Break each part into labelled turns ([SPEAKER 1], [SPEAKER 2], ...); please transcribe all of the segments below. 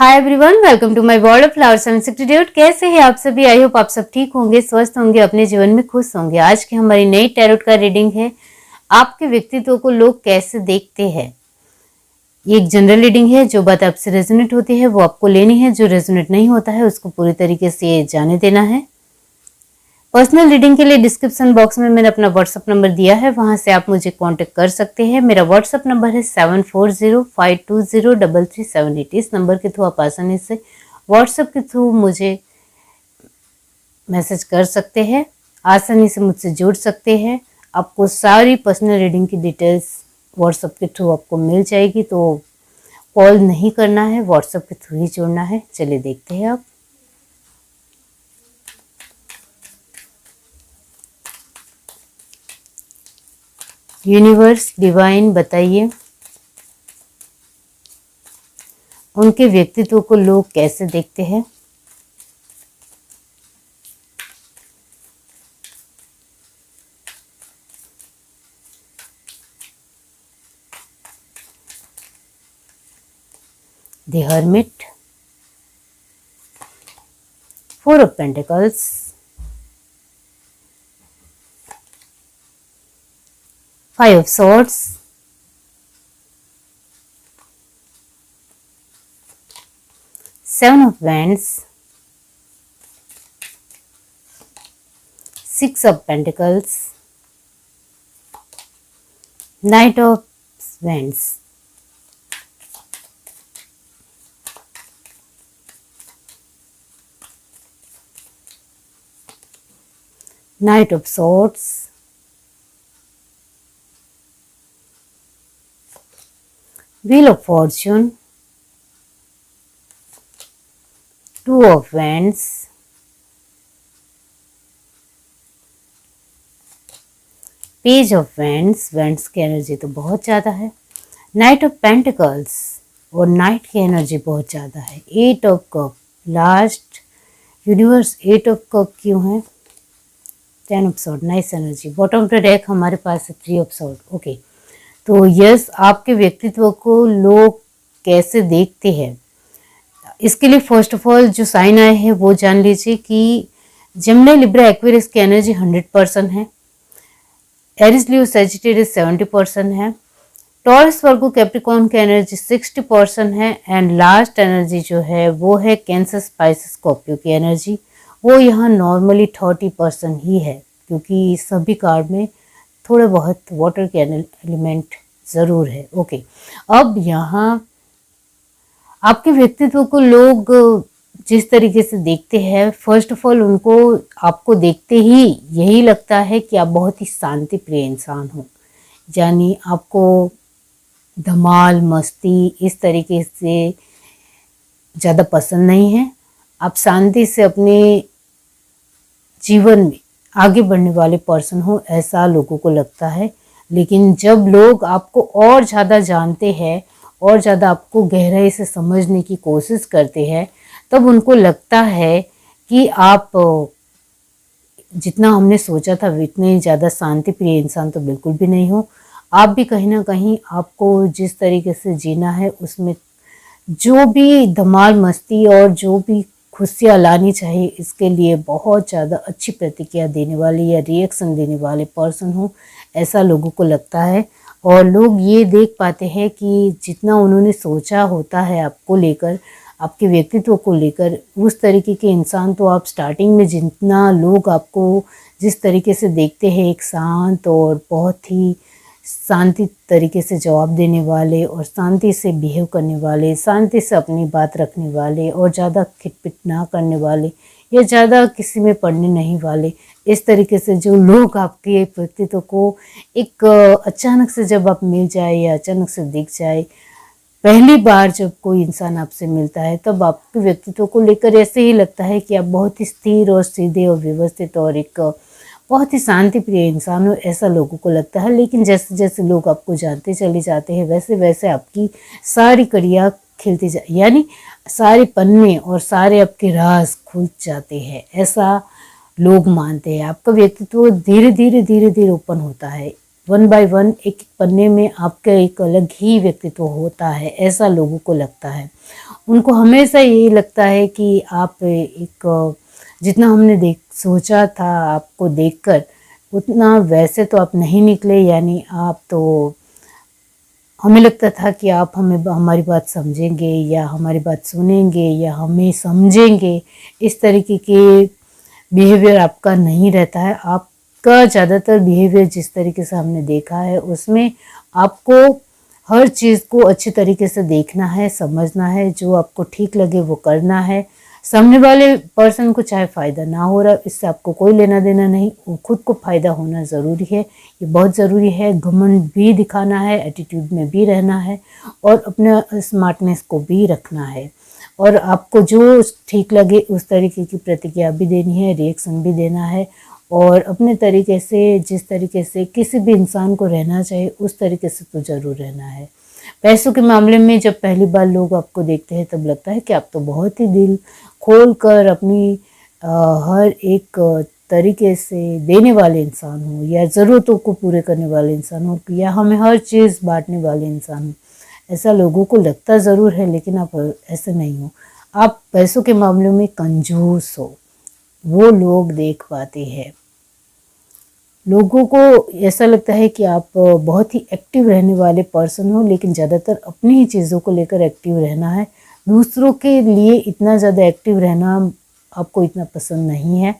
[SPEAKER 1] Hi everyone, welcome to my world of flowers and secret. कैसे हैं आप सभी? आई होप आप सब ठीक होंगे, स्वस्थ होंगे, अपने जीवन में खुश होंगे। आज की हमारी नई टैरोट का रीडिंग है, आपके व्यक्तित्व को लोग कैसे देखते हैं। ये एक जनरल रीडिंग है। जो बात आपसे रेजोनेट होती है वो आपको लेनी है, जो रेजोनेट नहीं होता है उसको पूरी तरीके से जाने देना है। पर्सनल रीडिंग के लिए डिस्क्रिप्शन बॉक्स में मैंने अपना व्हाट्सअप नंबर दिया है, वहां से आप मुझे कांटेक्ट कर सकते हैं। मेरा व्हाट्सअप नंबर है 7405203378। इस नंबर के थ्रू आप आसानी से व्हाट्सएप के थ्रू मुझे मैसेज कर सकते हैं, आसानी से मुझसे जुड़ सकते हैं। आपको सारी पर्सनल रीडिंग की डिटेल्स व्हाट्सएप के थ्रू आपको मिल जाएगी, तो कॉल नहीं करना है, व्हाट्सएप के थ्रू ही जुड़ना है। चलिए देखते हैं आप। यूनिवर्स डिवाइन बताइए, उनके व्यक्तित्व को लोग कैसे देखते हैं। The hermit, 4 of pentacles, 5 of swords, 7 of wands, 6 of pentacles, Knight of wands, Knight of swords, Wheel of fortune, 2 of wands, page of wands, wands की एनर्जी तो बहुत ज़्यादा है। नाइट ऑफ पेंटिकल्स और नाइट की एनर्जी बहुत ज़्यादा है। 8 of cup, last universe 8 of cup क्यों है? 10 of sword, nice energy. Bottom of the deck हमारे पास है 3 ऑफ सॉर्ड। ओके, तो यस, आपके व्यक्तित्व को लोग कैसे देखते हैं, इसके लिए फर्स्ट ऑफ ऑल जो साइन आए हैं वो जान लीजिए कि जेमिनी, लिब्रा, एक्वेरियस की एनर्जी 100% है। एरिस, लियो, सैजिटेरियस 70% है। टॉरस, वर्गो, कैप्रिकॉर्न की एनर्जी 60% है। एंड लास्ट एनर्जी जो है वो है कैंसर, स्पाइसिस, स्कॉर्पियो की एनर्जी। वो यहाँ नॉर्मली 30% ही है, क्योंकि सभी कार्ड में थोड़े बहुत वाटर के एलिमेंट ज़रूर है। ओके, अब यहाँ आपके व्यक्तित्व को लोग जिस तरीके से देखते हैं, फर्स्ट ऑफ ऑल उनको आपको देखते ही यही लगता है कि आप बहुत ही शांति प्रिय इंसान हो। यानी आपको धमाल, मस्ती इस तरीके से ज़्यादा पसंद नहीं है। आप शांति से अपने जीवन में आगे बढ़ने वाले पर्सन हो, ऐसा लोगों को लगता है। लेकिन जब लोग आपको और ज़्यादा जानते हैं और ज़्यादा आपको गहराई से समझने की कोशिश करते हैं, तब उनको लगता है कि आप जितना हमने सोचा था इतने ज़्यादा शांति प्रिय इंसान तो बिल्कुल भी नहीं हो। आप भी कहीं ना कहीं आपको जिस तरीके से जीना है उसमें जो भी धमाल, मस्ती और जो भी खुशियाँ लानी चाहिए, इसके लिए बहुत ज़्यादा अच्छी प्रतिक्रिया देने वाले या रिएक्शन देने वाले पर्सन हो, ऐसा लोगों को लगता है। और लोग ये देख पाते हैं कि जितना उन्होंने सोचा होता है आपको लेकर, आपके व्यक्तित्व को लेकर, उस तरीके के इंसान तो आप स्टार्टिंग में जितना लोग आपको जिस तरीके से देखते हैं, एक शांत और बहुत ही शांति तरीके से जवाब देने वाले और शांति से बिहेव करने वाले, शांति से अपनी बात रखने वाले और ज़्यादा खिटपिट ना करने वाले या ज़्यादा किसी में पड़ने नहीं वाले, इस तरीके से जो लोग आपके व्यक्तित्व को एक अचानक से जब आप मिल जाए या अचानक से दिख जाए, पहली बार जब कोई इंसान आपसे मिलता है, तब आपके व्यक्तित्व को लेकर ऐसे ही लगता है कि आप बहुत ही स्थिर और सीधे और व्यवस्थित और एक बहुत ही शांति प्रिय इंसान हो, ऐसा लोगों को लगता है। लेकिन जैसे जैसे लोग आपको जानते चले जाते हैं, वैसे वैसे आपकी सारी कड़ियाँ खिलती यानी सारे पन्ने और सारे आपके राज खुल जाते हैं, ऐसा लोग मानते हैं। आपका व्यक्तित्व धीरे धीरे ओपन होता है। वन बाय वन एक पन्ने में आपका एक अलग ही व्यक्तित्व होता है, ऐसा लोगों को लगता है। उनको हमेशा यही लगता है कि आप एक जितना हमने सोचा था आपको देखकर, उतना वैसे तो आप नहीं निकले। यानी आप तो, हमें लगता था कि आप हमारी बात समझेंगे या हमारी बात सुनेंगे या हमें समझेंगे। इस तरीके के बिहेवियर आपका नहीं रहता है। आपका ज़्यादातर बिहेवियर जिस तरीके से हमने देखा है, उसमें आपको हर चीज़ को अच्छे तरीके से देखना है, समझना है, जो आपको ठीक लगे वो करना है। सामने वाले पर्सन को चाहे फ़ायदा ना हो रहा, इससे आपको कोई लेना देना नहीं। वो खुद को फ़ायदा होना ज़रूरी है, ये बहुत ज़रूरी है। घमंड भी दिखाना है, एटीट्यूड में भी रहना है और अपना स्मार्टनेस को भी रखना है। और आपको जो ठीक लगे उस तरीके की प्रतिक्रिया भी देनी है, रिएक्शन भी देना है। और अपने तरीके से, जिस तरीके से किसी भी इंसान को रहना चाहिए उस तरीके से तो ज़रूर रहना है। पैसों के मामले में जब पहली बार लोग आपको देखते हैं तब लगता है कि आप तो बहुत ही दिल खोल कर अपनी हर एक तरीके से देने वाले इंसान हो, या ज़रूरतों को पूरे करने वाले इंसान हो, या हमें हर चीज़ बांटने वाले इंसान हो। ऐसा लोगों को लगता ज़रूर है, लेकिन आप ऐसे नहीं हो। आप पैसों के मामलों में कंजूस हो, वो लोग देख पाते हैं। लोगों को ऐसा लगता है कि आप बहुत ही एक्टिव रहने वाले पर्सन हो, लेकिन ज़्यादातर अपनी ही चीज़ों को लेकर एक्टिव रहना है। दूसरों के लिए इतना ज़्यादा एक्टिव रहना आपको इतना पसंद नहीं है।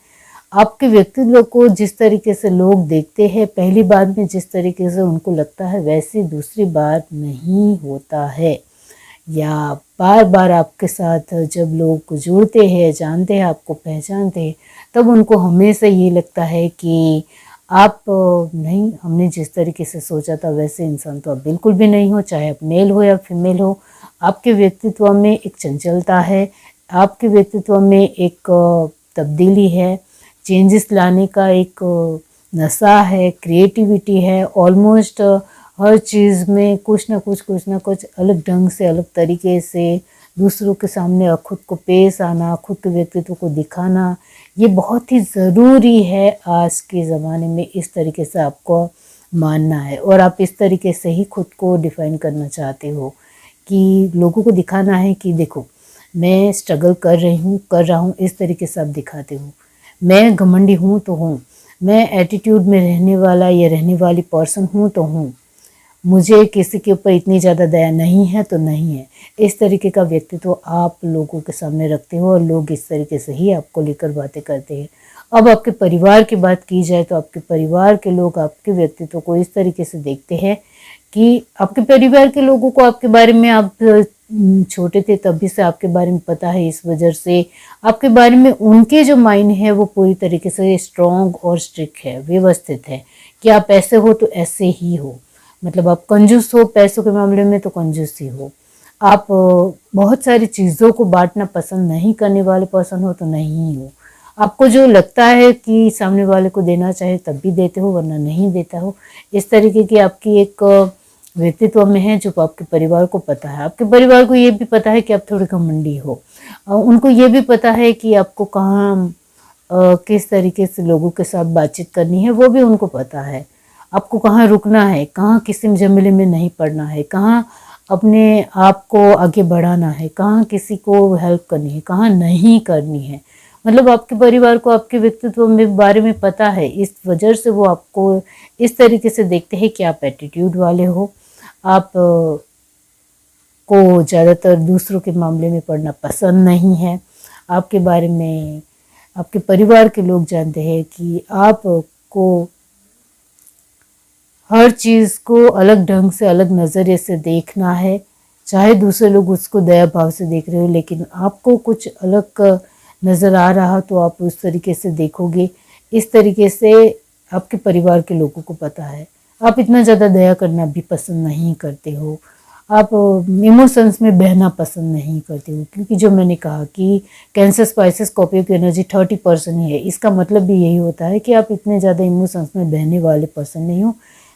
[SPEAKER 1] आपके व्यक्तित्व को जिस तरीके से लोग देखते हैं, पहली बार में जिस तरीके से उनको लगता है, वैसे दूसरी बार नहीं होता है। या बार बार आपके साथ जब लोग जुड़ते हैं, जानते हैं, आपको पहचानते हैं, तब उनको हमेशा ये लगता है कि आप नहीं, हमने जिस तरीके से सोचा था वैसे इंसान तो आप बिल्कुल भी नहीं हो। चाहे आप मेल हो या फीमेल हो, आपके व्यक्तित्व में एक चंचलता है, आपके व्यक्तित्व में एक तब्दीली है, चेंजेस लाने का एक नशा है, क्रिएटिविटी है। ऑलमोस्ट हर चीज़ में कुछ ना कुछ अलग ढंग से, अलग तरीके से दूसरों के सामने खुद को पेश आना, खुद के व्यक्तित्व को दिखाना, ये बहुत ही ज़रूरी है आज के ज़माने में। इस तरीके से आपको मानना है और आप इस तरीके से ही खुद को डिफ़ाइन करना चाहते हो कि लोगों को दिखाना है कि देखो, मैं स्ट्रगल कर रहा हूँ, इस तरीके से आप दिखाते हो। मैं घमंडी हूँ तो हूँ, मैं एटीट्यूड में रहने वाला या रहने वाली पर्सन हूँ तो हूँ, मुझे किसी के ऊपर इतनी ज़्यादा दया नहीं है तो नहीं है। इस तरीके का व्यक्तित्व आप लोगों के सामने रखते हो और लोग इस तरीके से ही आपको लेकर बातें करते हैं। अब आपके परिवार की बात की जाए तो आपके परिवार के लोग आपके व्यक्तित्व को इस तरीके से देखते हैं कि आपके परिवार के लोगों को आपके बारे में, आप छोटे थे तभी से आपके बारे में पता है, इस वजह से आपके बारे में उनके जो माइंड है वो पूरी तरीके से स्ट्रॉन्ग और स्ट्रिक्ट है, व्यवस्थित है कि आप ऐसे हो तो ऐसे ही हो। मतलब आप कंजूस हो, पैसों के मामले में तो कंजूस ही हो। आप बहुत सारी चीज़ों को बांटना पसंद नहीं करने वाले पर्सन हो तो नहीं हो। आपको जो लगता है कि सामने वाले को देना चाहे तब भी देते हो, वरना नहीं देता हो। इस तरीके की आपकी एक व्यक्तित्व में है, जो आपके परिवार को पता है। आपके परिवार को ये भी पता है कि आप थोड़े घमंडी हो। उनको ये भी पता है कि आपको कहाँ किस तरीके से लोगों के साथ बातचीत करनी है, वो भी उनको पता है। आपको कहाँ रुकना है, कहाँ किसी झमेले में नहीं पड़ना है, कहाँ अपने आप को आगे बढ़ाना है, कहाँ किसी को हेल्प करनी है, कहाँ नहीं करनी है। मतलब आपके परिवार को आपके व्यक्तित्व में बारे में पता है। इस वजह से वो आपको इस तरीके से देखते हैं कि आप एटीट्यूड वाले हो। आप को ज़्यादातर दूसरों के मामले में पढ़ना पसंद नहीं है। आपके बारे में आपके परिवार के लोग जानते हैं कि आपको हर चीज़ को अलग ढंग से, अलग नज़रिए से देखना है। चाहे दूसरे लोग उसको दया भाव से देख रहे हो, लेकिन आपको कुछ अलग नज़र आ रहा तो आप उस तरीके से देखोगे। इस तरीके से आपके परिवार के लोगों को पता है। आप इतना ज़्यादा दया करना भी पसंद नहीं करते हो। आप इमोशंस में बहना पसंद नहीं करते हो, क्योंकि जो मैंने कहा कि कैंसर स्पाइसेस स्कॉर्पियो की एनर्जी 30% ही है। इसका मतलब भी यही होता है कि आप इतने ज़्यादा इमोशंस में बहने वाले पर्सन नहीं हो।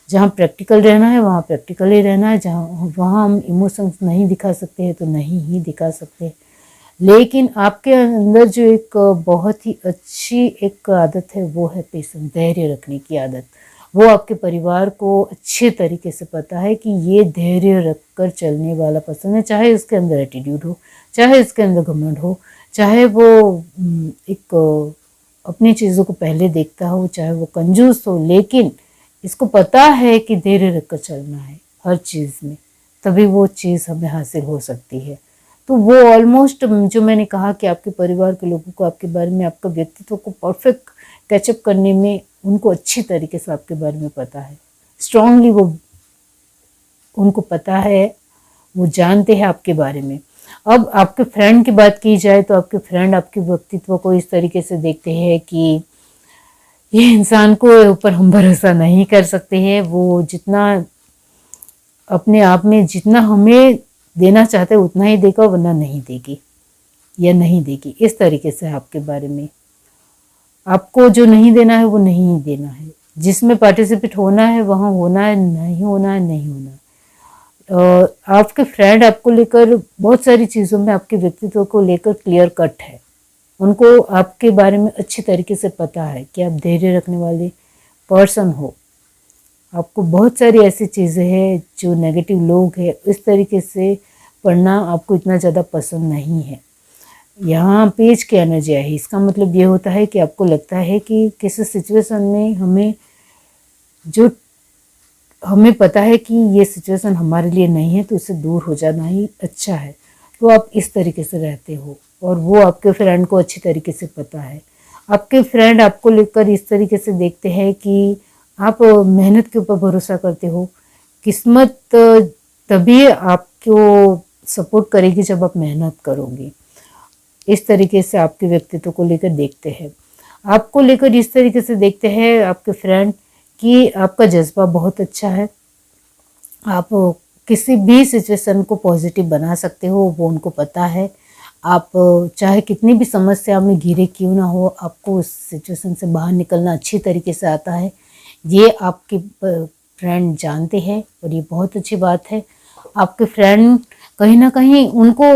[SPEAKER 1] जहाँ प्रैक्टिकल रहना है वहाँ प्रैक्टिकल ही रहना है। जहाँ वहाँ हम इमोशंस नहीं दिखा सकते हैं तो नहीं ही दिखा सकते। लेकिन आपके अंदर जो एक बहुत ही अच्छी एक आदत है वो है पेशेंस, धैर्य रखने की आदत। वो आपके परिवार को अच्छे तरीके से पता है कि ये धैर्य रखकर चलने वाला पर्सन है, चाहे इसके अंदर एटीट्यूड हो, चाहे इसके अंदर घमंड हो, चाहे वो एक अपनी चीज़ों को पहले देखता हो, चाहे वो कंजूस हो, लेकिन इसको पता है कि धैर्य रखकर चलना है हर चीज़ में, तभी वो चीज़ हमें हासिल हो सकती है। तो वो ऑलमोस्ट जो मैंने कहा कि आपके परिवार के लोगों को आपके बारे में, आपका व्यक्तित्व को परफेक्ट कैचअप करने में उनको अच्छी तरीके से आपके बारे में पता है, स्ट्रांगली वो उनको पता है, वो जानते हैं आपके बारे में। अब आपके फ्रेंड की बात की जाए तो आपके फ्रेंड आपके व्यक्तित्व को इस तरीके से देखते हैं कि ये इंसान को ऊपर हम भरोसा नहीं कर सकते हैं, वो जितना अपने आप में जितना हमें देना चाहते हैं उतना ही देगा, वरना नहीं देगी या नहीं देगी। इस तरीके से आपके बारे में, आपको जो नहीं देना है वो नहीं देना है, जिसमें पार्टिसिपेट होना है वहाँ होना है, नहीं होना है नहीं होना है। आपके फ्रेंड आपको लेकर बहुत सारी चीज़ों में आपके व्यक्तित्व को लेकर क्लियर कट है, उनको आपके बारे में अच्छी तरीके से पता है कि आप धैर्य रखने वाले पर्सन हो। आपको बहुत सारी ऐसी चीज़ें हैं जो नेगेटिव लोग हैं इस तरीके से पढ़ना आपको इतना ज़्यादा पसंद नहीं है। यहाँ पेज की एनर्जी है, इसका मतलब ये होता है कि आपको लगता है कि किसी सिचुएशन में हमें पता है कि ये सिचुएशन हमारे लिए नहीं है, तो उससे दूर हो जाना ही अच्छा है। तो आप इस तरीके से रहते हो और वो आपके फ्रेंड को अच्छी तरीके से पता है। आपके फ्रेंड आपको लेकर इस तरीके से देखते हैं कि आप मेहनत के ऊपर भरोसा करते हो, किस्मत तभी आपको सपोर्ट करेगी जब आप मेहनत करोगे। इस तरीके से आपके व्यक्तित्व को लेकर देखते हैं। आपको लेकर इस तरीके से देखते हैं आपके फ्रेंड कि आपका जज्बा बहुत अच्छा है, आप किसी भी सिचुएशन को पॉजिटिव बना सकते हो, वो उनको पता है। आप चाहे कितनी भी समस्या में घिरे क्यों ना हो, आपको उस सिचुएशन से बाहर निकलना अच्छी तरीके से आता है, ये आपके फ्रेंड जानते हैं और ये बहुत अच्छी बात है। आपके फ्रेंड कहीं ना कहीं उनको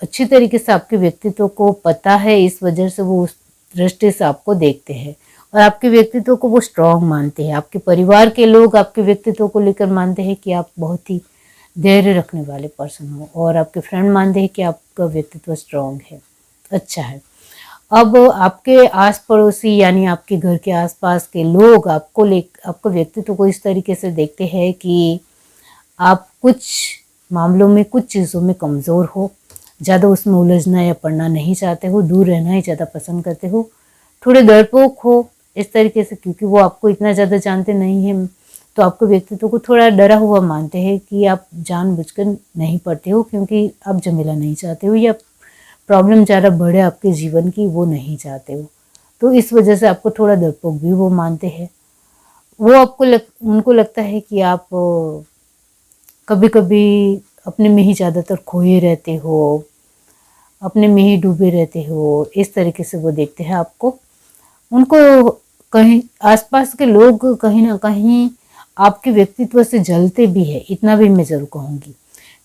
[SPEAKER 1] अच्छी तरीके से आपके व्यक्तित्व को पता है, इस वजह से वो उस दृष्टि से आपको देखते हैं और आपके व्यक्तित्व को वो स्ट्रांग मानते हैं। आपके परिवार के लोग आपके व्यक्तित्व को लेकर मानते हैं कि आप बहुत ही धैर्य रखने वाले पर्सन हो और आपके फ्रेंड मानते हैं कि आपका व्यक्तित्व स्ट्रांग है, अच्छा है। अब आपके आस पड़ोसी यानी आपके घर के आसपास के लोग आपको व्यक्तित्व को इस तरीके से देखते हैं कि आप कुछ मामलों में, कुछ चीज़ों में कमज़ोर हो, ज़्यादा उसमें उलझना या पढ़ना नहीं चाहते हो, दूर रहना ही ज़्यादा पसंद करते हो, थोड़े डरपोक हो इस तरीके से, क्योंकि वो आपको इतना ज़्यादा जानते नहीं हैं तो आपके व्यक्तित्व को थोड़ा डरा हुआ मानते हैं कि आप जानबूझकर नहीं पढ़ते हो क्योंकि आप झमेला नहीं चाहते हो या प्रॉब्लम ज़्यादा बढ़े आपके जीवन की, वो नहीं चाहते हो। तो इस वजह से आपको थोड़ा डरपोक भी वो मानते हैं। वो उनको लगता है कि आप कभी कभी अपने में ही ज़्यादातर खोए रहते हो, अपने में ही डूबे रहते हो, इस तरीके से वो देखते हैं आपको। उनको कहीं आसपास के लोग कहीं ना कहीं आपके व्यक्तित्व से जलते भी है, इतना भी मैं ज़रूर कहूँगी,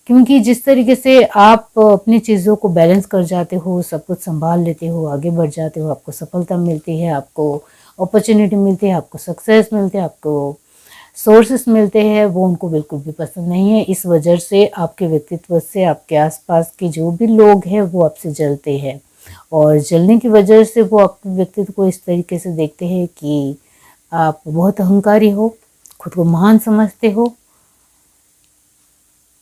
[SPEAKER 1] क्योंकि जिस तरीके से आप अपनी चीज़ों को बैलेंस कर जाते हो, सब कुछ संभाल लेते हो, आगे बढ़ जाते हो, आपको सफलता मिलती है, आपको अपॉर्चुनिटी मिलती है, आपको सक्सेस मिलते हैं, आपको सोर्सेस मिलते हैं, वो उनको बिल्कुल भी पसंद नहीं है। इस वजह से आपके व्यक्तित्व से आपके आसपास के जो भी लोग हैं वो आपसे जलते हैं और जलने की वजह से वो आपके व्यक्तित्व को इस तरीके से देखते हैं कि आप बहुत अहंकारी हो, खुद को महान समझते हो,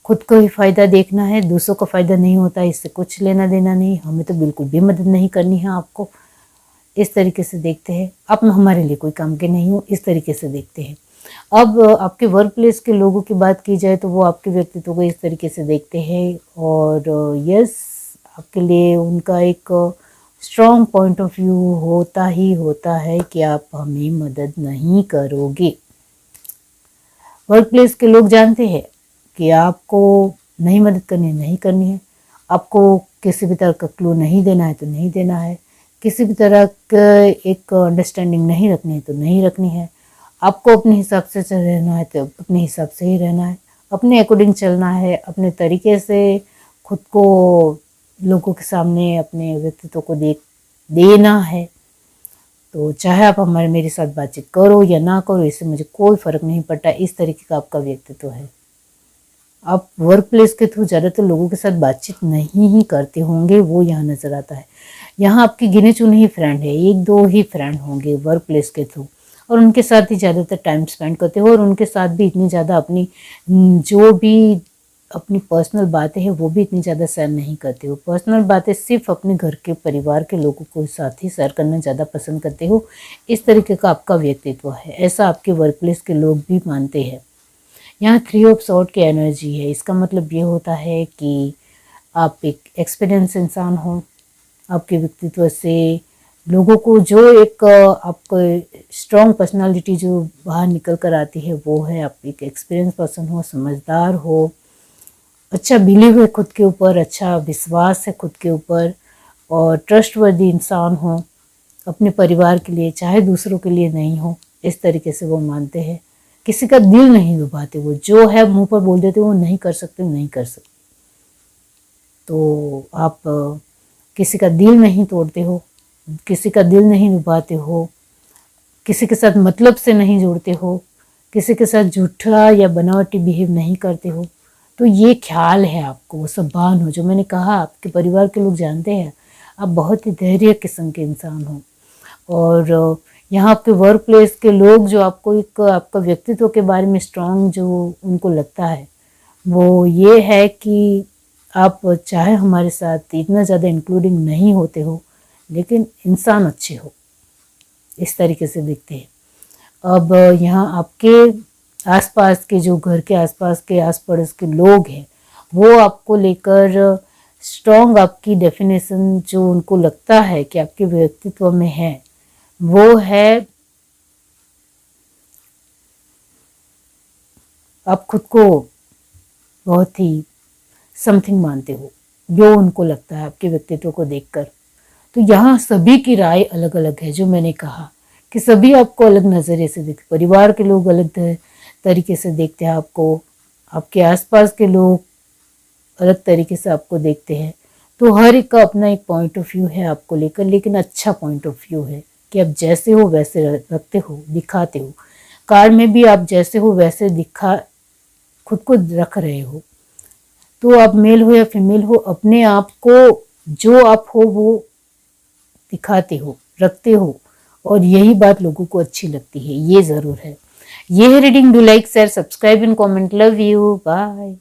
[SPEAKER 1] खुद को ही फ़ायदा देखना है, दूसरों का फ़ायदा नहीं होता, इससे कुछ लेना देना नहीं, हमें तो बिल्कुल भी मदद नहीं करनी है आपको, इस तरीके से देखते हैं। आप हमारे लिए कोई काम के नहीं हो, इस तरीके से देखते हैं। अब आपके वर्क प्लेस के लोगों की बात की जाए तो वो आपके व्यक्तित्व को इस तरीके से देखते हैं और यस, आपके लिए उनका एक स्ट्रॉन्ग पॉइंट ऑफ व्यू होता ही होता है कि आप हमें मदद नहीं करोगे। वर्क प्लेस के लोग जानते हैं कि आपको नहीं मदद नहीं करनी है, आपको किसी भी तरह का क्लू नहीं देना है तो नहीं देना है, किसी भी तरह का एक अंडरस्टैंडिंग नहीं रखनी है तो नहीं रखनी है, आपको अपने हिसाब से रहना है तो अपने हिसाब से ही रहना है, अपने अकॉर्डिंग चलना है, अपने तरीके से खुद को लोगों के सामने अपने व्यक्तित्व को देना है। तो चाहे आप मेरे साथ बातचीत करो या ना करो, इससे मुझे कोई फ़र्क नहीं पड़ता। इस तरीके का आपका व्यक्तित्व है। आप वर्क प्लेस के थ्रू ज़्यादातर लोगों के साथ बातचीत नहीं ही करते होंगे, वो यहाँ नज़र आता है। यहाँ आपके गिने चुने ही फ्रेंड है, 1-2 ही फ्रेंड होंगे वर्क प्लेस के थ्रू, और उनके साथ ही ज़्यादातर टाइम स्पेंड करते हो, और उनके साथ भी इतनी ज़्यादा अपनी जो भी अपनी पर्सनल बातें हैं वो भी इतनी ज़्यादा शेयर नहीं करते हो। पर्सनल बातें सिर्फ अपने घर के परिवार के लोगों को साथ ही शेयर करना ज़्यादा पसंद करते हो। इस तरीके का आपका व्यक्तित्व है, ऐसा आपके वर्क प्लेस के लोग भी मानते हैं। यहाँ 3 ऑफ सॉर्ड की एनर्जी है। इसका मतलब ये होता है कि आप एक एक्सपीरियंस इंसान हो। आपके व्यक्तित्व से लोगों को जो एक आपको स्ट्रॉन्ग पर्सनालिटी जो बाहर निकल कर आती है वो है, आप एक एक्सपीरियंस पर्सन हो, समझदार हो, अच्छा बिलीव है खुद के ऊपर, अच्छा विश्वास है खुद के ऊपर, और ट्रस्टवर्दी इंसान हो अपने परिवार के लिए, चाहे दूसरों के लिए नहीं हो। इस तरीके से वो मानते हैं। किसी का दिल नहीं दुभाते, वो जो है मुंह पर बोल देते वो नहीं कर सकते, नहीं कर सकते। तो आप किसी का दिल नहीं तोड़ते हो, किसी का दिल नहीं दुभाते हो, किसी के साथ मतलब से नहीं जोड़ते हो, किसी के साथ झूठा या बनावटी बिहेव नहीं करते हो। तो ये ख्याल है आपको, वो सब बान हो जो मैंने कहा, आपके परिवार के लोग जानते हैं आप बहुत ही धैर्य किस्म के इंसान हो। और यहाँ आपके वर्क प्लेस के लोग जो आपको एक आपका व्यक्तित्व के बारे में स्ट्रांग जो उनको लगता है वो ये है कि आप चाहे हमारे साथ इतना ज़्यादा इंक्लूडिंग नहीं होते हो लेकिन इंसान अच्छे हो, इस तरीके से दिखते हैं। अब यहाँ आपके आसपास के जो घर के आसपास के आस पड़ोस के लोग हैं वो आपको लेकर स्ट्रॉन्ग आपकी डेफिनेशन जो उनको लगता है कि आपके व्यक्तित्व में है वो है आप खुद को बहुत ही समथिंग मानते हो, जो उनको लगता है आपके व्यक्तित्व को देखकर। तो यहाँ सभी की राय अलग अलग है। जो मैंने कहा कि सभी आपको अलग नज़रिए से देखते, परिवार के लोग अलग तरीके से देखते हैं आपको, आपके आसपास के लोग अलग तरीके से आपको देखते हैं। तो हर एक का अपना एक पॉइंट ऑफ व्यू है आपको लेकर, लेकिन अच्छा पॉइंट ऑफ व्यू है कि आप जैसे हो वैसे रखते हो, दिखाते हो। कार में भी आप जैसे हो वैसे दिखा खुद को रख रहे हो। तो आप मेल हो या फीमेल हो, अपने आप को जो आप हो वो दिखाते हो, रखते हो, और यही बात लोगों को अच्छी लगती है, ये ज़रूर है। ये है reading. Do like, share, subscribe and comment. Love you, bye.